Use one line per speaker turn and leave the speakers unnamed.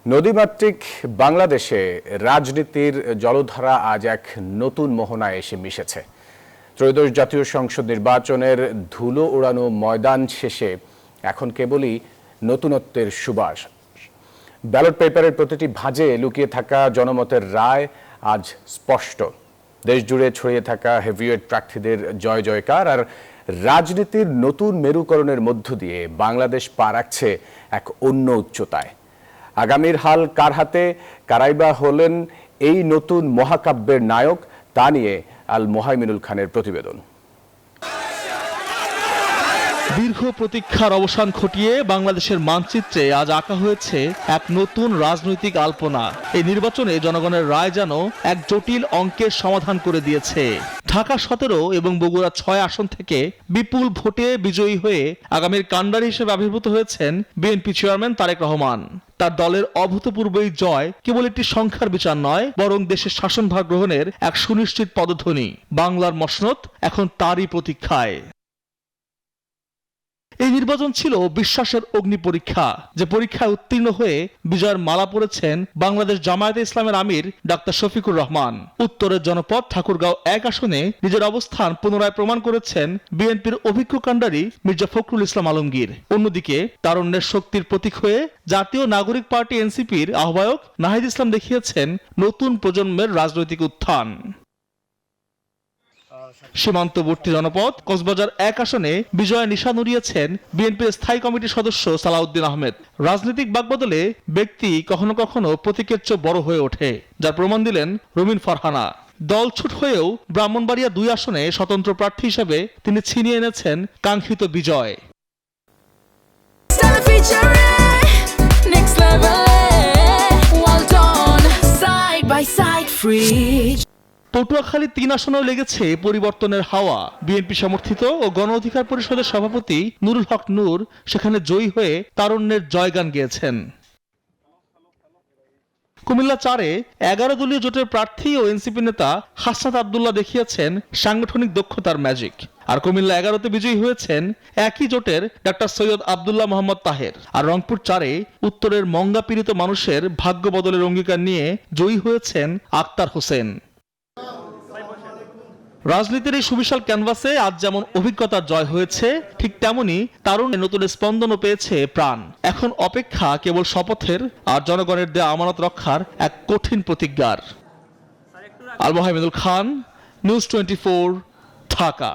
নদীমাতৃক বাংলাদেশে রাজনীতির জলধারা আজ এক নতুন মোহনায় এসে মিশেছে। ত্রয়োদশ জাতীয় সংসদ নির্বাচনের ধুলো ওড়ানো ময়দান শেষে এখন কেবলই নতুনত্বের সুবাস। ব্যালট পেপারের প্রতিটি ভাঁজে লুকিয়ে থাকা জনমতের রায় আজ স্পষ্ট। দেশজুড়ে ছড়িয়ে থাকা হেভিওয়েট প্রার্থীদের জয় জয়কার আর রাজনীতির নতুন মেরুকরণের মধ্য দিয়ে বাংলাদেশ পা রাখছে এক অন্য উচ্চতায়। আগামীর হাল কার হাতে, কারাইবা হলেন এই নতুন মহাকাব্যের নায়ক, তা নিয়ে আল মোহাইমিনুল খানের প্রতিবেদন।
দীর্ঘ প্রতীক্ষার অবসান ঘটিয়ে বাংলাদেশের মানচিত্রে আজ আঁকা হয়েছে এক নতুন রাজনৈতিক আলপনা। এই নির্বাচনে জনগণের রায় যেন এক জটিল অঙ্কের সমাধান করে দিয়েছে। ঢাকা 17 এবং বগুড়া 6 আসন থেকে বিপুল ভোটে বিজয়ী হয়ে আগামীর কাণ্ডারি হিসেবে আবির্ভূত হয়েছেন বিএনপি চেয়ারম্যান তারেক রহমান। তার দলের অভূতপূর্ব এই জয় কেবল একটি সংখ্যার বিচার নয়, বরং দেশের শাসনভার গ্রহণের এক সুনিশ্চিত পদধ্বনি। বাংলার মসনদ এখন তারই প্রতীক্ষায়। এই নির্বাচন ছিল বিশ্বাসের অগ্নি পরীক্ষা, যে পরীক্ষায় উত্তীর্ণ হয়ে বিজয়ের মালা পরেছেন বাংলাদেশ জামায়াতে ইসলামের আমির ডাক্তার শফিকুর রহমান। উত্তরের জনপদ ঠাকুরগাঁও 1 আসনে নিজের অবস্থান পুনরায় প্রমাণ করেছেন বিএনপির অভিজ্ঞ কাণ্ডারি মির্জা ফখরুল ইসলাম আলমগীর। অন্যদিকে তারুণ্যের শক্তির প্রতীক হয়ে জাতীয় নাগরিক পার্টি এনসিপির আহ্বায়ক নাহিদ ইসলাম দেখিয়েছেন নতুন প্রজন্মের রাজনৈতিক উত্থান। সীমান্তবর্তী জনপদ কক্সবাজার 1 আসনে বিজয়ের নিশান উড়িয়েছেন বিএনপির স্থায়ী কমিটির সদস্য সালাউদ্দিন আহমেদ। রাজনৈতিক বাকবদলে ব্যক্তি কখনো কখনো প্রতীকের চেয়ে বড় হয়ে ওঠে, যার প্রমাণ দিলেন রুমিন ফারহানা। দলছুট হয়েও ব্রাহ্মণবাড়িয়া 2 আসনে স্বতন্ত্র প্রার্থী হিসেবে তিনি ছিনিয়ে এনেছেন কাঙ্ক্ষিত বিজয়। পটুয়াখালী 3 আসনেও লেগেছে পরিবর্তনের হাওয়া। বিএনপি সমর্থিত ও গণ অধিকার পরিষদের সভাপতি নুরুল হক নূর সেখানে জয়ী হয়ে তারুণ্যের জয়গান গেয়েছেন। কুমিল্লা 4-এ 11 দলীয় জোটের প্রার্থী ও এনসিপি নেতা হাসনাত আব্দুল্লাহ দেখিয়েছেন সাংগঠনিক দক্ষতার ম্যাজিক। আর কুমিল্লা 11-তে বিজয়ী হয়েছেন একই জোটের ডাক্তার সৈয়দ আব্দুল্লাহ মোহাম্মদ তাহের। আর রংপুর 4-এ উত্তরের মঙ্গা পীড়িত মানুষের ভাগ্য বদলের অঙ্গীকার নিয়ে জয়ী হয়েছেন আক্তার হোসেন। রাজনীতির এই সুবিশাল ক্যানভাসে আজ যেমন অভিজ্ঞতার জয় হয়েছে, ঠিক তেমনি তারুণ্যে নতুন স্পন্দনও পেয়েছে প্রাণ। এখন অপেক্ষা কেবল শপথের আর জনগণের দেয়া আমানত রক্ষার এক কঠিন প্রতিজ্ঞার। আল মোহাইমিনুল খান, নিউজ 24, ঢাকা।